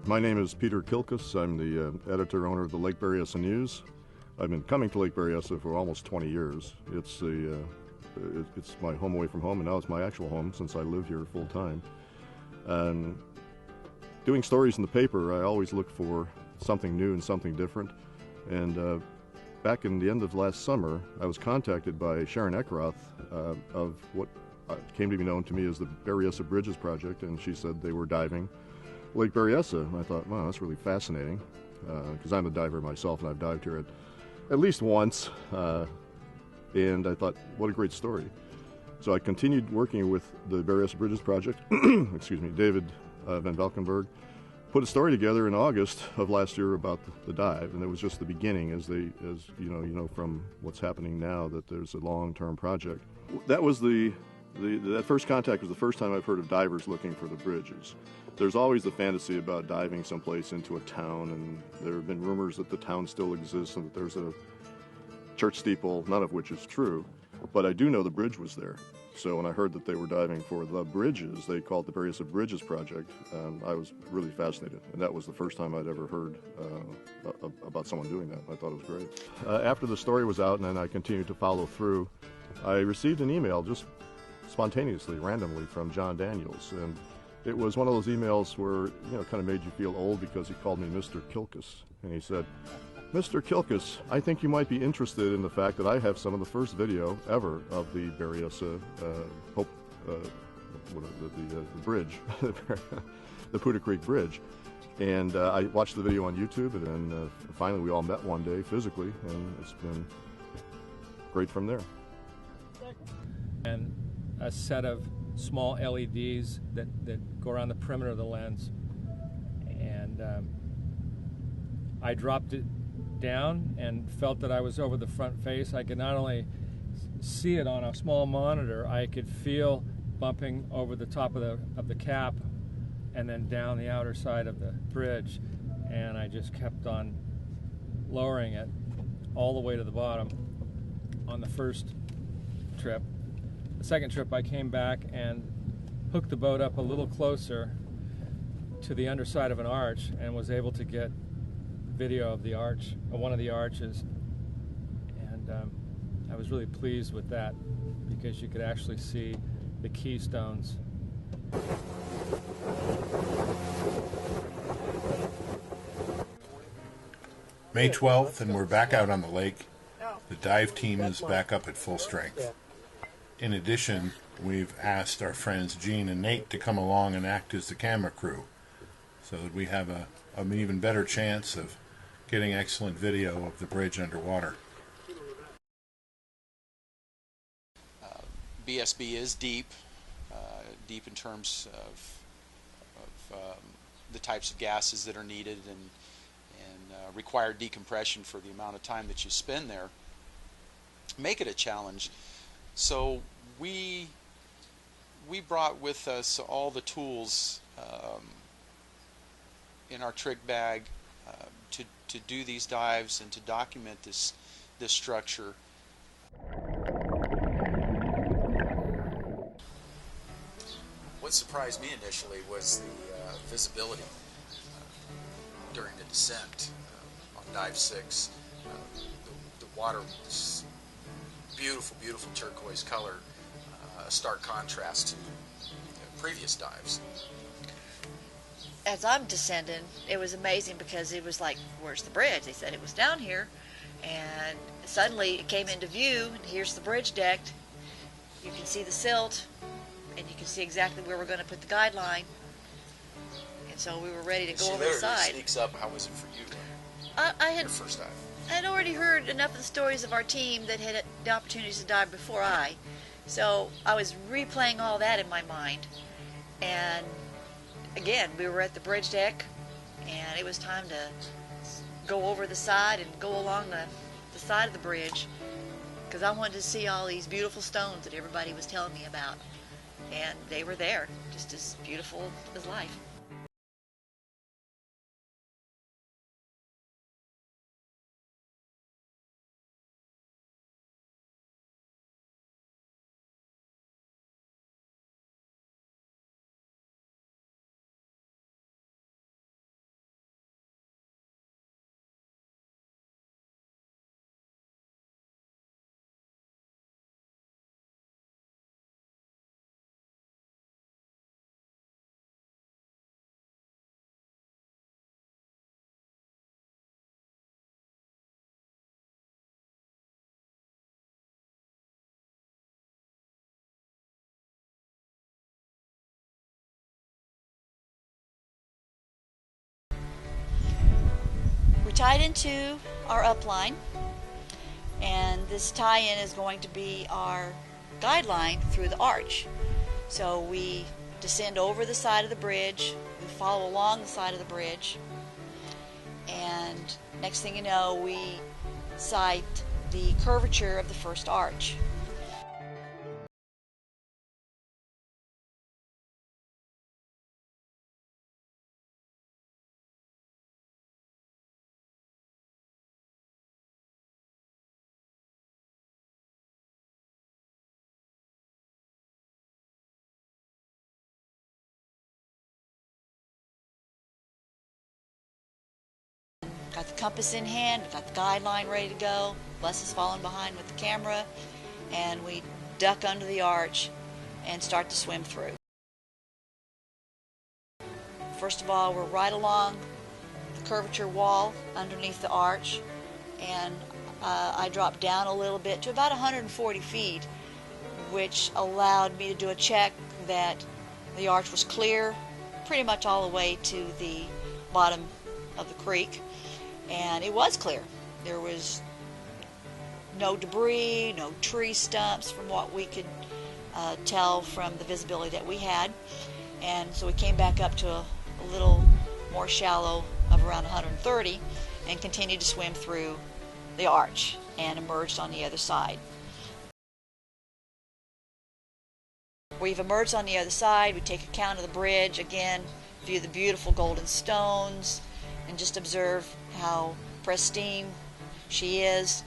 My name is Peter Kilkus. I'm the editor-owner of the Lake Berryessa News. I've been coming to Lake Berryessa for almost 20 years. It's my home away from home, and now it's my actual home since I live here full-time. And doing stories in the paper, I always look for something new and something different. And back in the end of last summer, I was contacted by Sharon Eckroth of what came to be known to me as the Berryessa Bridges Project, and she said they were diving Lake Berryessa. And I thought, wow, that's really fascinating, because I'm a diver myself, and I've dived here at least once. And I thought, what a great story. So I continued working with the Berryessa Bridges Project. Excuse me, David Van Valkenburg put a story together in August of last year about the dive, and it was just the beginning, as you know from what's happening now, that there's a long-term project. That was that first contact was the first time I've heard of divers looking for the bridges. There's always the fantasy about diving someplace into a town, and there have been rumors that the town still exists and that there's a church steeple, none of which is true. But I do know the bridge was there. So when I heard that they were diving for the bridges, they called it the Berryessa Bridges Project, I was really fascinated. And that was the first time I'd ever heard about someone doing that. I thought it was great. After the story was out and then I continued to follow through, I received an email just spontaneously, randomly, from John Daniels. And it was one of those emails where, kind of made you feel old, because he called me Mr. Kilkus. And he said, Mr. Kilkus, I think you might be interested in the fact that I have some of the first video ever of the Berryessa the bridge, the Putah Creek Bridge. And I watched the video on YouTube, and then finally we all met one day physically, and it's been great from there. And a set of small LEDs that go around the perimeter of the lens. And I dropped it down and felt that I was over the front face. I could not only see it on a small monitor, I could feel bumping over the top of the cap and then down the outer side of the bridge. And I just kept on lowering it all the way to the bottom on the first trip. The second trip I came back and hooked the boat up a little closer to the underside of an arch and was able to get video of the arch, one of the arches, and I was really pleased with that, because you could actually see the keystones. May 12th, and we're back out on the lake. The dive team is back up at full strength. In addition, we've asked our friends Gene and Nate to come along and act as the camera crew, so that we have an even better chance of getting excellent video of the bridge underwater. BSB is deep in terms of the types of gases that are needed and require decompression for the amount of time that you spend there. Make it a challenge. So we brought with us all the tools in our trick bag to do these dives and to document this structure. What surprised me initially was the visibility during the descent on dive 6. The water was beautiful, beautiful turquoise color, a stark contrast to previous dives. As I'm descending, it was amazing, because it was like, where's the bridge? They said it was down here, and suddenly it came into view, and here's the bridge deck. You can see the silt, and you can see exactly where we're going to put the guideline. And so we were ready to go over the side. Sneaks up. How was it for you? I had your first dive. I had already heard enough of the stories of our team that had the opportunities to dive before so I was replaying all that in my mind. And again, we were at the bridge deck, and it was time to go over the side and go along the side of the bridge, because I wanted to see all these beautiful stones that everybody was telling me about. And they were there, just as beautiful as life. tied into our upline, and this tie-in is going to be our guideline through the arch. So we descend over the side of the bridge, we follow along the side of the bridge, and next thing you know, we sight the curvature of the first arch. Got the compass in hand, got the guideline ready to go. Les is following behind with the camera, and we duck under the arch and start to swim through. First of all, we're right along the curvature wall underneath the arch, and I dropped down a little bit to about 140 feet, which allowed me to do a check that the arch was clear pretty much all the way to the bottom of the creek. And it was clear. There was no debris, no tree stumps from what we could tell from the visibility that we had. And so we came back up to a little more shallow of around 130 and continued to swim through the arch and emerged on the other side. We've emerged on the other side. We take account of the bridge again, view the beautiful golden stones, and just observe how pristine she is.